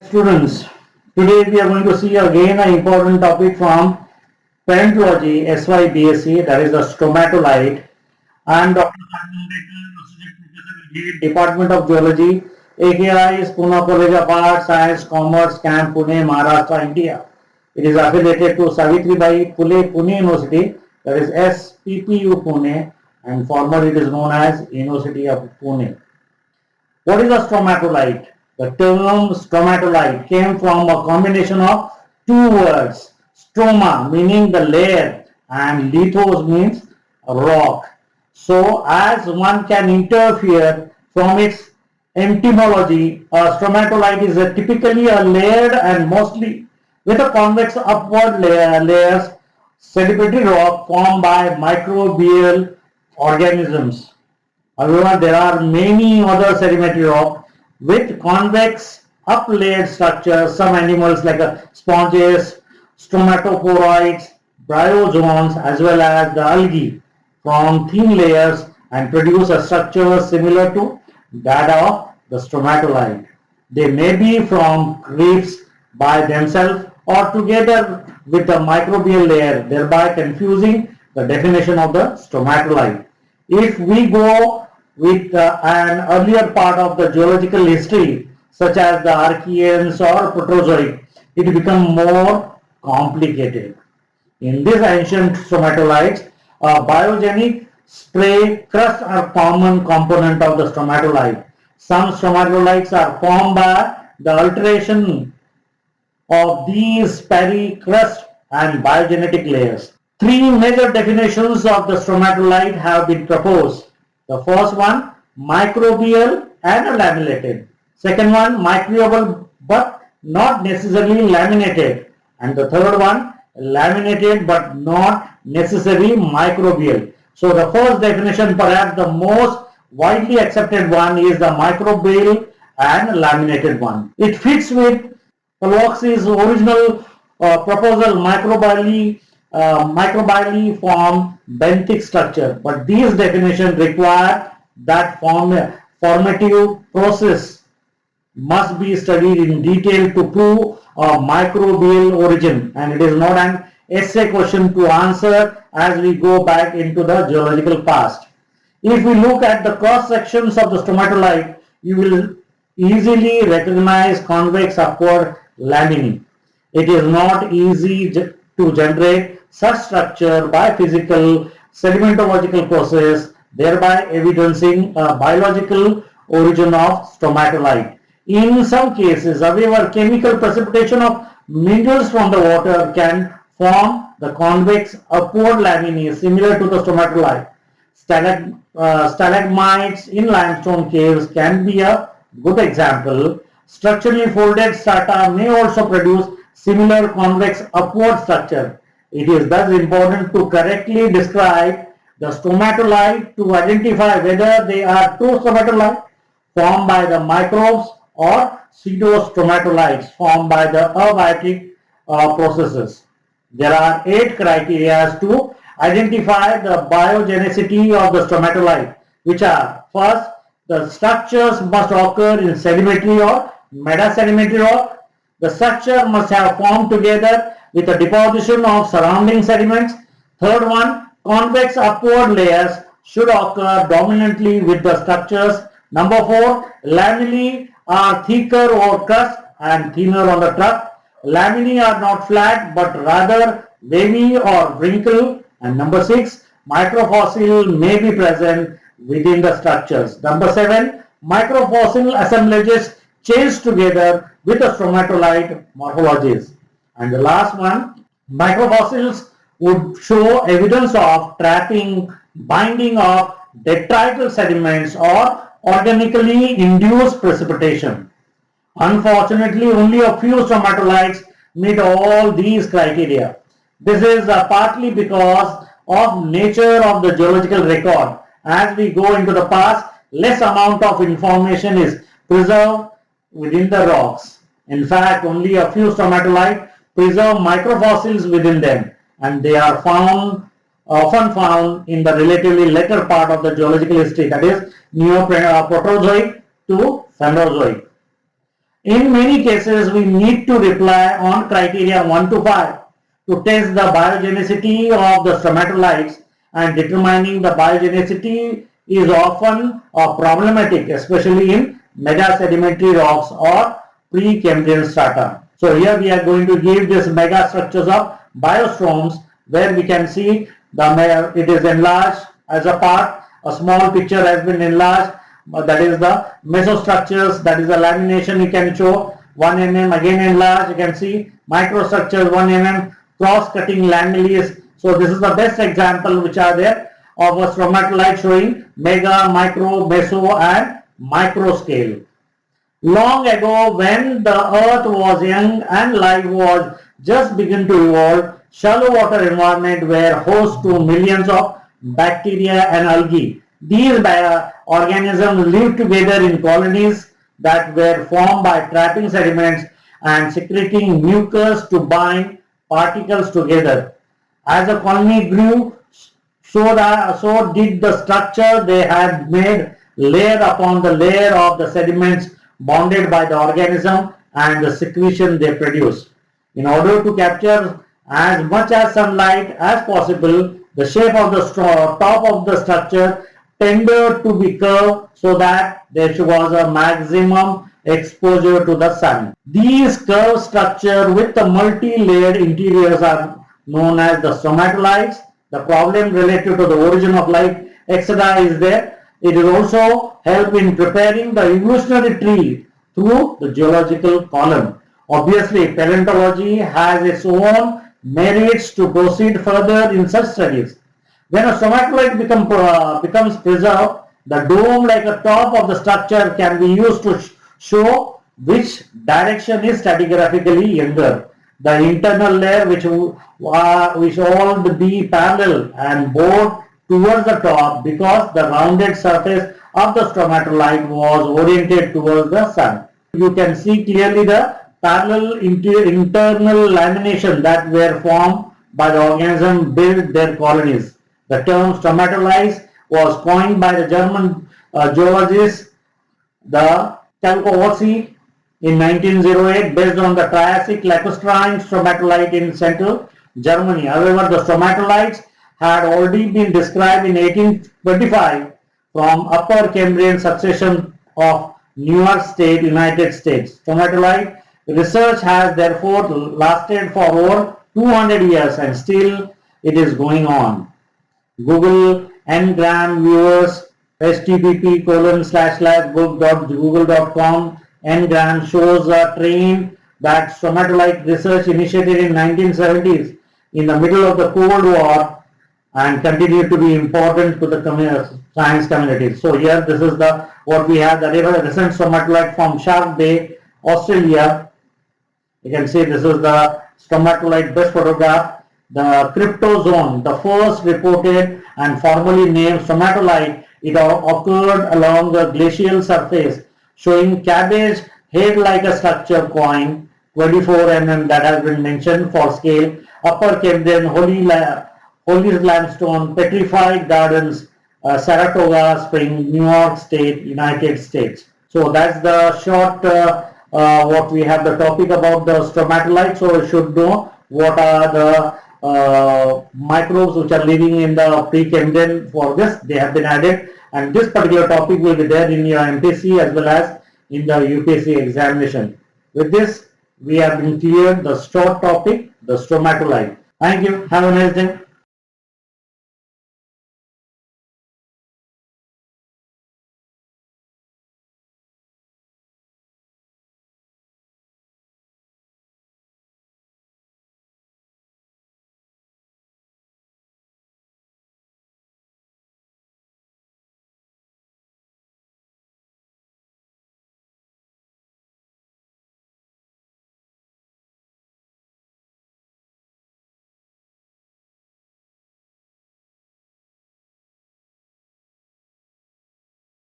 Students, today we are going to see again an important topic from Parentology SYBSc, that is the stromatolite. I am Dr. Simon Baker, Associate Professor, Department of Geology, AKI is Pune College of Arts, Science, Commerce, Camp, Pune, Maharashtra, India. It is affiliated to Savitribai Phule Pune University, that is SPPU Pune, and formerly it is known as University of Pune. What is a stromatolite? The term stromatolite came from a combination of two words, stroma meaning the layer and lithos means rock. So as one can interfere from its etymology, a stromatolite is typically a layered and mostly with a convex upward layers sedimentary rock formed by microbial organisms. However, there are many other sedimentary rock with convex up-layered structures. Some animals like sponges, stromatoporoids, bryozoans, as well as the algae form thin layers and produce a structure similar to that of the stromatolite. They may be from reefs by themselves or together with the microbial layer, thereby confusing the definition of the stromatolite. If we go with an earlier part of the geological history, such as the Archeans or Proterozoic, it becomes more complicated. In these ancient stromatolites, a biogenic spray crust are common component of the stromatolite. Some stromatolites are formed by the alteration of these pericrust and biogenetic layers. Three major definitions of the stromatolite have been proposed. The first one, microbial and laminated. Second one, microbial but not necessarily laminated. And the third one, laminated but not necessarily microbial. So the first definition, perhaps the most widely accepted one, is the microbial and laminated one. It fits with Peloxi's original proposal microbially form benthic structure, but these definitions require that formative process must be studied in detail to prove a microbial origin, and it is not an essay question to answer as we go back into the geological past. If we look at the cross sections of the stromatolite, you will easily recognize convex upward laminae. It is not easy to generate such structure by physical sedimentological process, thereby evidencing a biological origin of stromatolite. In some cases, however, chemical precipitation of minerals from the water can form the convex upward laminae similar to the stromatolite. Stalagmites in limestone caves can be a good example. Structurally folded strata may also produce similar convex upward structure. It is thus important to correctly describe the stromatolite to identify whether they are true stromatolite formed by the microbes or pseudo-stromatolites formed by the abiotic processes. There are 8 criteria to identify the biogenicity of the stromatolite, which are: first, the structures must occur in sedimentary or metasedimentary rock. The structure must have formed together with a deposition of surrounding sediments. Third one, convex upward layers should occur dominantly with the structures. Number 4, lamellae are thicker over crust and thinner on the truck. Laminae are not flat but rather wavy or wrinkled. And number 6, microfossil may be present within the structures. Number 7, microfossil assemblages change together with the stromatolite morphologies. And the last one, microfossils would show evidence of trapping, binding of detrital sediments or organically induced precipitation. Unfortunately, only a few stromatolites meet all these criteria. This is partly because of nature of the geological record. As we go into the past, less amount of information is preserved within the rocks. In fact, only a few stromatolites preserve microfossils within them, and they are often found in the relatively later part of the geological history, that is Neoproterozoic to Phanerozoic. In many cases, we need to reply on criteria 1 to 5 to test the biogenicity of the stromatolites, and determining the biogenicity is often problematic, especially in mega-sedimentary rocks or pre-Cambrian strata. So here we are going to give this mega structures of biostromes, where we can see it is enlarged as a part. A small picture has been enlarged. That is the mesostructures, that is the lamination you can show 1 mm, again enlarged, you can see microstructures 1 mm, cross-cutting lamellis. So this is the best example which are there of a stromatolite showing mega, micro, meso and micro scale. Long ago, when the earth was young and life was just beginning to evolve, shallow water environment were host to millions of bacteria and algae. These organisms lived together in colonies that were formed by trapping sediments and secreting mucus to bind particles together. As the colony grew, so did the structure they had made, layer upon the layer of the sediments bounded by the organism and the secretion they produce. In order to capture as much as sunlight as possible, the shape of the top of the structure tended to be curved so that there was a maximum exposure to the sun. These curved structures with the multi-layered interiors are known as the stromatolites. The problem related to the origin of life, etc. is there. It will also help in preparing the evolutionary tree through the geological column. Obviously, paleontology has its own merits to proceed further in such studies. When a stromatolite becomes preserved, the dome like a top of the structure can be used to show which direction is stratigraphically younger. The internal layer which all be parallel and bore towards the top, because the rounded surface of the stromatolite was oriented towards the sun. You can see clearly the parallel internal lamination that were formed by the organism built their colonies. The term stromatolites was coined by the German geologist the Kalkowski in 1908 based on the Triassic lacustrine stromatolite in central Germany. However, the stromatolites had already been described in 1825 from Upper Cambrian succession of New York State, United States. Stromatolite research has therefore lasted for over 200 years and still it is going on. Google Ngram viewers http://google.com. Ngram shows a trend that stromatolite research initiated in 1970s in the middle of the Cold War and continued to be important to the science community. So here this is what we have, the recent stromatolite from Shark Bay, Australia. You can see this is the stromatolite best photograph. The cryptozone, the first reported and formally named stromatolite, it occurred along the glacial surface, showing cabbage head-like a structure coin, 24 mm that has been mentioned for scale, Upper Cambrian, Holy Limestone, Petrified Gardens, Saratoga Spring, New York State, United States. So that's the short what we have the topic about the stromatolite. So you should know what are the microbes which are living in the pre-Cambrian. For this they have been added, and this particular topic will be there in your MPC as well as in the UPSC examination. With this we have been cleared the short topic, the stromatolite. Thank you. Have a nice day.